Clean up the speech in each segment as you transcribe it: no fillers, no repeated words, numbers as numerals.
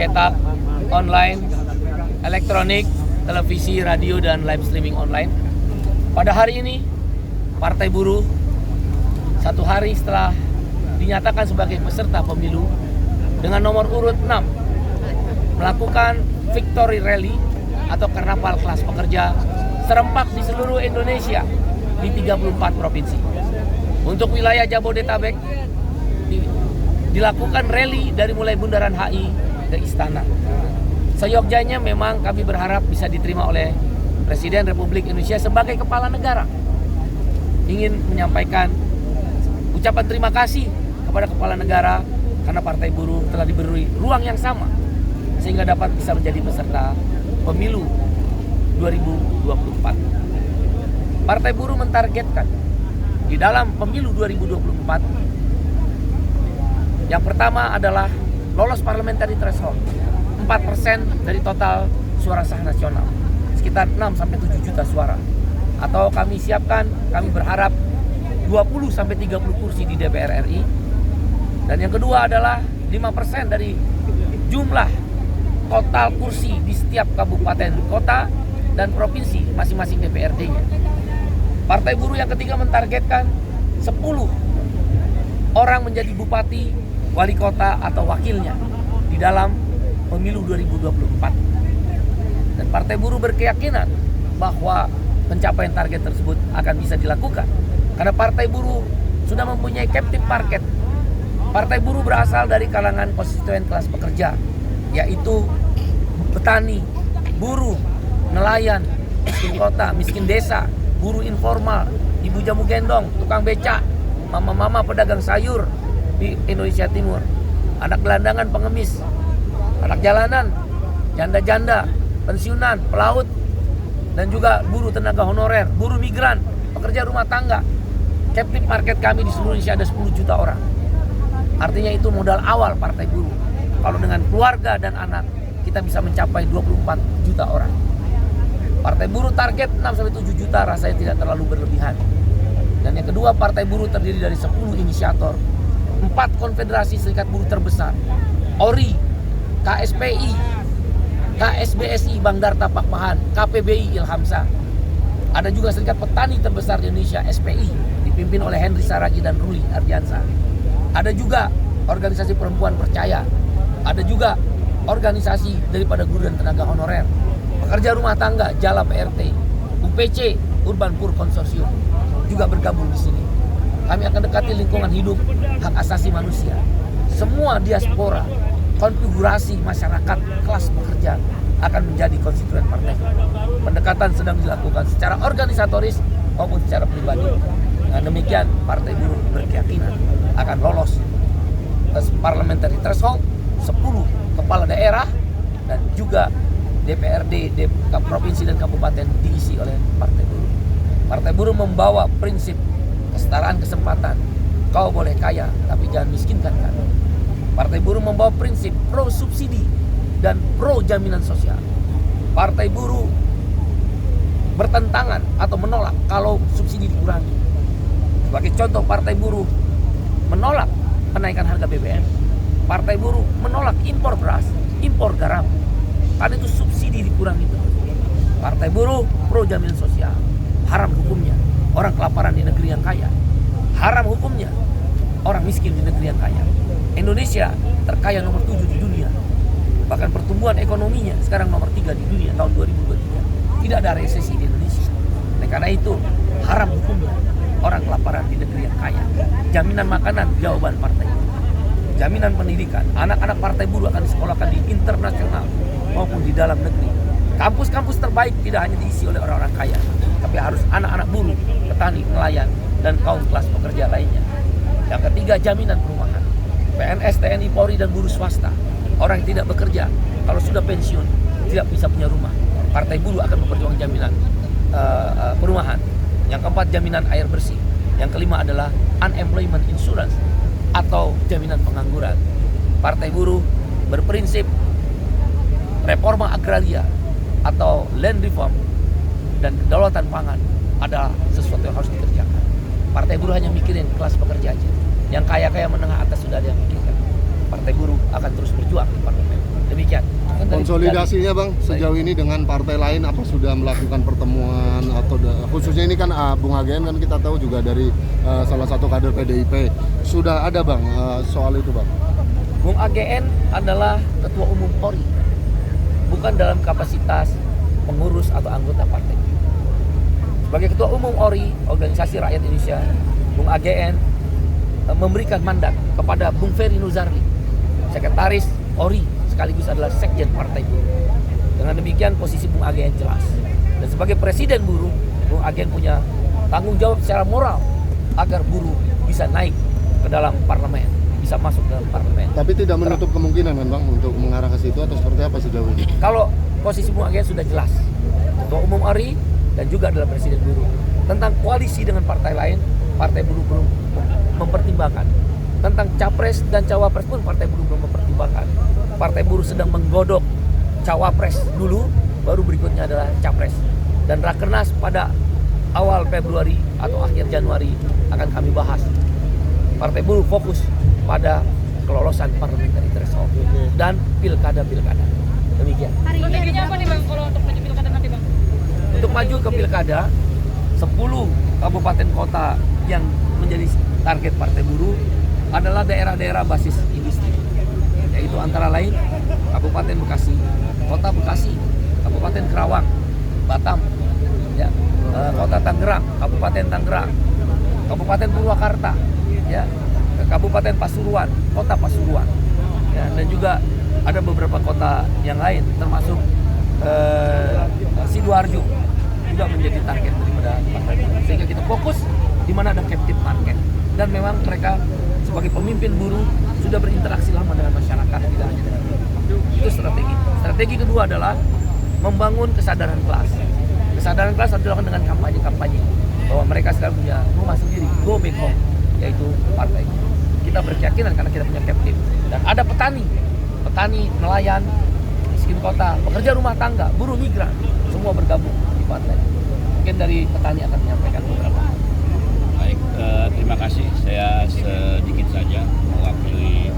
cetak, online, elektronik, televisi, radio, dan live streaming online. Pada hari ini, Partai Buruh satu hari setelah dinyatakan sebagai peserta pemilu dengan nomor urut 6 melakukan Victory Rally atau karnaval kelas pekerja serempak di seluruh Indonesia di 34 provinsi. Untuk wilayah Jabodetabek dilakukan rally dari mulai Bundaran HI ke Istana. Seyogyanya memang kami berharap bisa diterima oleh Presiden Republik Indonesia sebagai kepala negara. Ingin menyampaikan ucapan terima kasih kepada kepala negara karena Partai Buruh telah diberi ruang yang sama sehingga dapat bisa menjadi peserta pemilu 2024. Partai Buruh mentargetkan di dalam pemilu 2024 yang pertama adalah lolos parliamentary threshold 4% dari total suara sah nasional, sekitar 6-7 juta suara. Atau kami berharap 20-30 kursi di DPR RI. Dan yang kedua adalah 5% dari jumlah total kursi di setiap kabupaten, kota, dan provinsi masing-masing DPRD-nya. Partai Buruh yang ketiga mentargetkan 10 orang menjadi bupati, wali kota, atau wakilnya di dalam pemilu 2024. Dan Partai Buruh berkeyakinan bahwa pencapaian target tersebut akan bisa dilakukan karena Partai Buruh sudah mempunyai captive market. Partai Buruh berasal dari kalangan konstituen kelas pekerja, yaitu petani, buruh, nelayan, miskin kota, miskin desa, buruh informal, ibu jamu gendong, tukang becak, mama-mama pedagang sayur di Indonesia Timur, anak gelandangan pengemis, anak jalanan, janda-janda, pensiunan, pelaut, dan juga buruh tenaga honorer, buruh migran, pekerja rumah tangga. Captive market kami di seluruh Indonesia ada 10 juta orang. Artinya itu modal awal Partai Buruh. Kalau dengan keluarga dan anak, kita bisa mencapai 24 juta orang. Partai Buruh target 6-7 juta rasanya tidak terlalu berlebihan. Dan yang kedua, Partai Buruh terdiri dari 10 inisiator, 4 konfederasi serikat buruh terbesar, ORI, KSPI, KSBSI, Bang Darta Pakpahan, KPBI Ilhamsa. Ada juga serikat petani terbesar di Indonesia, SPI, dipimpin oleh Henry Saragi dan Ruli Ardiansa. Ada juga organisasi perempuan percaya. Ada juga organisasi daripada guru dan tenaga honorer, pekerja rumah tangga, Jala PRT, UPC, Urban Poor Consortium juga bergabung di sini. Kami akan dekati lingkungan hidup, hak asasi manusia, semua diaspora, konfigurasi masyarakat kelas pekerja akan menjadi konstituen partai. Pendekatan sedang dilakukan secara organisatoris maupun secara pribadi. Dengan demikian, Partai Buruh berkeyakinan akan lolos parliamentary threshold, 10 kepala daerah, dan juga DPRD, provinsi dan kabupaten diisi oleh Partai Buruh. Partai Buruh membawa prinsip kesetaraan kesempatan. Kau boleh kaya, tapi jangan miskinkan kami. Partai Buruh membawa prinsip pro subsidi dan pro jaminan sosial. Partai Buruh bertentangan atau menolak kalau subsidi dikurangi. Sebagai contoh, Partai Buruh menolak kenaikan harga BBM. Partai Buruh menolak impor beras, impor garam. Karena itu subsidi dikurangi itu. Partai Buruh pro jaminan sosial. Haram hukumnya orang kelaparan di negeri yang kaya. Haram hukumnya orang miskin di negeri yang kaya. Indonesia terkaya nomor 7 di dunia. Bahkan pertumbuhan ekonominya sekarang nomor 3 di dunia tahun 2023. Tidak ada resesi di Indonesia. Nah, karena itu haram hukumnya orang kelaparan di negeri yang kaya. Jaminan makanan jawaban Partai Buruh. Jaminan pendidikan, anak-anak Partai Buruh akan disekolahkan di internasional maupun di dalam negeri. Kampus-kampus terbaik tidak hanya diisi oleh orang-orang kaya, tapi harus anak-anak buruh, petani, nelayan, dan kaum kelas pekerja lainnya. Yang ketiga, jaminan perumahan. PNS, TNI, Polri, dan buruh swasta, orang yang tidak bekerja, kalau sudah pensiun, tidak bisa punya rumah. Partai Buruh akan memperjuangkan jaminan perumahan. Yang keempat, jaminan air bersih. Yang kelima adalah unemployment insurance atau jaminan pengangguran. Partai Buruh berprinsip reforma agraria atau land reform dan kedaulatan pangan adalah sesuatu yang harus dikerjakan. Partai Buruh hanya mikirin kelas pekerja aja. Yang kaya-kaya menengah atas sudah ada yang mikirkan. Partai Buruh akan terus berjuang di parlemen. Demikian. konsolidasinya Bang sejauh ini dengan partai lain, apa sudah melakukan pertemuan atau khususnya ini kan Bung AGN kan kita tahu juga dari salah satu kader PDIP, sudah ada Bang soal itu Bang? Bung AGN adalah Ketua Umum Polri, bukan dalam kapasitas pengurus atau anggota partai. Sebagai Ketua Umum ORI, Organisasi Rakyat Indonesia, Bung AGN memberikan mandat kepada Bung Ferry Nuzarli, Sekretaris ORI sekaligus adalah Sekjen Partai Buruh. Dengan demikian posisi Bung AGN jelas. Dan sebagai Presiden Buruh, Bung AGN punya tanggung jawab secara moral agar buruh bisa naik ke dalam parlemen, bisa masuk dalam parlemen. Tapi tidak menutup kemungkinan kan Bang untuk mengarah ke situ atau seperti apa sejauh ini? Kalau posisi Bung AGN sudah jelas, Ketua Umum ORI dan juga adalah Presiden Buruh. Tentang koalisi dengan partai lain, Partai Buruh belum mempertimbangkan. Tentang capres dan cawapres pun Partai Buruh belum mempertimbangkan. Partai Buruh sedang menggodok cawapres dulu, baru berikutnya adalah capres. Dan Rakernas pada awal Februari atau akhir Januari akan kami bahas. Partai Buruh fokus pada kelolosan parliamentary threshold dan pilkada-pilkada. Demikian. Strateginya apa nih Bang kalau untuk maju pilkada nanti Bang? Untuk maju ke pilkada, 10 kabupaten kota yang menjadi target Partai Buruh adalah daerah-daerah basis industri, yaitu antara lain Kabupaten Bekasi, Kota Bekasi, Kabupaten Kerawang, Batam, ya, Kota Tangerang, Kabupaten Tangerang, Kabupaten Purwakarta, ya, Kabupaten Pasuruan, Kota Pasuruan, ya, dan juga ada beberapa kota yang lain termasuk Sidoarjo juga menjadi target daripada Partai Buruh. Sehingga kita fokus di mana ada captive market, dan memang mereka sebagai pemimpin buruh sudah berinteraksi lama dengan masyarakat, tidak hanya dengan buruh. Itu strategi. Strategi kedua adalah membangun kesadaran kelas. Kesadaran kelas harus dilakukan dengan kampanye-kampanye bahwa mereka sekarang punya rumah sendiri, go back home, yaitu partai. Kita berkeyakinan karena kita punya captive, dan ada petani, nelayan, miskin kota, pekerja rumah tangga, buruh migran, semua bergabung di partai. Mungkin dari petani akan menyampaikan beberapa. Baik, terima kasih. Saya sedikit saja mewakili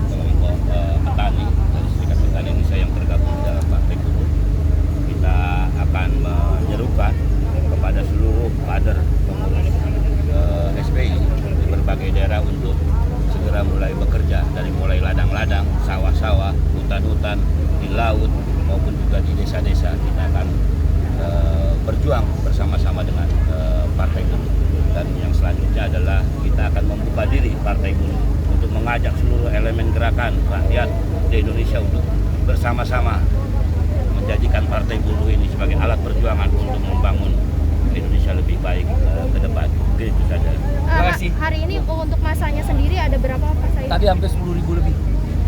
kelompok petani dari Serikat Petani Indonesia yang tergabung dalam Partai Buruh. Kita akan menyerukan kepada seluruh kader pengurus SPI di berbagai daerah untuk segera mulai bekerja, dari mulai ladang-ladang, sawah-sawah, hutan-hutan, di laut maupun juga di desa-desa. Kita akan berjuang bersama-sama dengan Partai Buruh. Dan yang selanjutnya adalah kita akan membuka diri Partai Buruh untuk mengajak seluruh elemen gerakan rakyat di Indonesia untuk bersama-sama menjadikan Partai Buruh ini sebagai alat perjuangan untuk membangun Indonesia lebih baik ke depan. Mungkin itu saja. Terima kasih. Hari ini untuk masanya sendiri ada berapa Pak Said? Tadi hampir 10.000 lebih.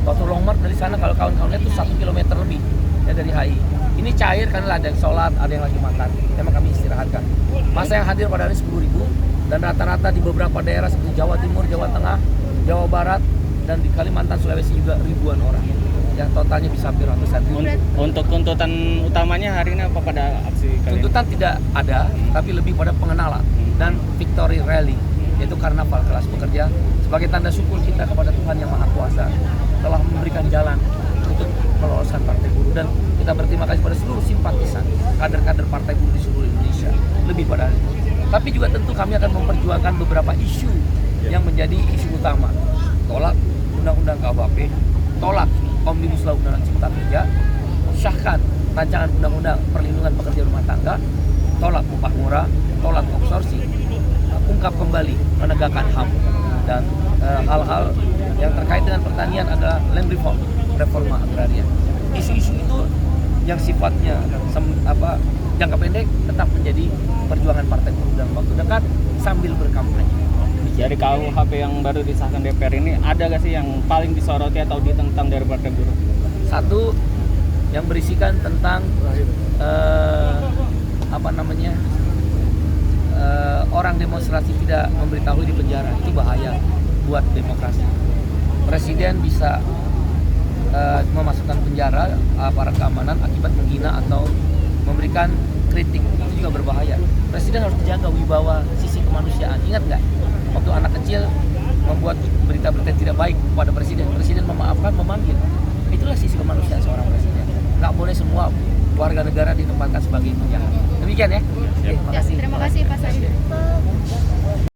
Waktu Long March dari sana kalau kawan-kawannya itu 1 kilometer lebih ya dari HI. Ini cair karena ada yang sholat, ada yang lagi makan. Memang kami istirahatkan. Masa yang hadir pada hari 10.000 dan rata-rata di beberapa daerah seperti Jawa Timur, Jawa Tengah, Jawa Barat, dan di Kalimantan, Sulawesi juga ribuan orang. Yang totalnya bisa hampir ratusan ribu. Untuk tuntutan utamanya hari ini apa pada aksi kali ini? Tuntutan tidak ada, tapi lebih pada pengenalan dan victory rally, yaitu karnaval kelas pekerja sebagai tanda syukur kita kepada Tuhan Yang Maha Kuasa telah memberikan jalan untuk meloloskan Partai Buruh, dan kita berterima kasih pada seluruh simpatisan kader-kader Partai Buruh di seluruh Indonesia. Lebih pada itu. Tapi juga tentu kami akan memperjuangkan beberapa isu yang menjadi isu utama. Tolak Undang-Undang KUHP, tolak Omnibus Law Undang-Undang Cipta Kerja, sahkan rancangan Undang-Undang Perlindungan Pekerja Rumah Tangga, tolak upah murah, tolak outsourcing, ungkap kembali penegakan HAM, dan hal-hal yang terkait dengan pertanian adalah land reform, reforma agraria. Isu-isu itu yang sifatnya jangka pendek tetap menjadi perjuangan Partai Buruh dalam waktu dekat sambil berkampanye. Dari KUHP yang baru disahkan DPR ini, ada gak sih yang paling disoroti atau ditentang dari Partai Buruh? Satu, yang berisikan tentang orang demonstrasi tidak memberitahu di penjara. Itu bahaya buat demokrasi. Presiden bisa memasukkan penjara aparat keamanan akibat menghina atau memberikan kritik. Itu juga berbahaya. Presiden harus menjaga wibawa sisi kemanusiaan. Ingat nggak? Waktu anak kecil membuat berita-berita tidak baik kepada presiden, presiden memaafkan, memanggil. Itulah sisi kemanusiaan seorang presiden. warga negara ditempatkan sebagai penjahat. Demikian ya. Siap. Terima kasih. Terima kasih Pak Said.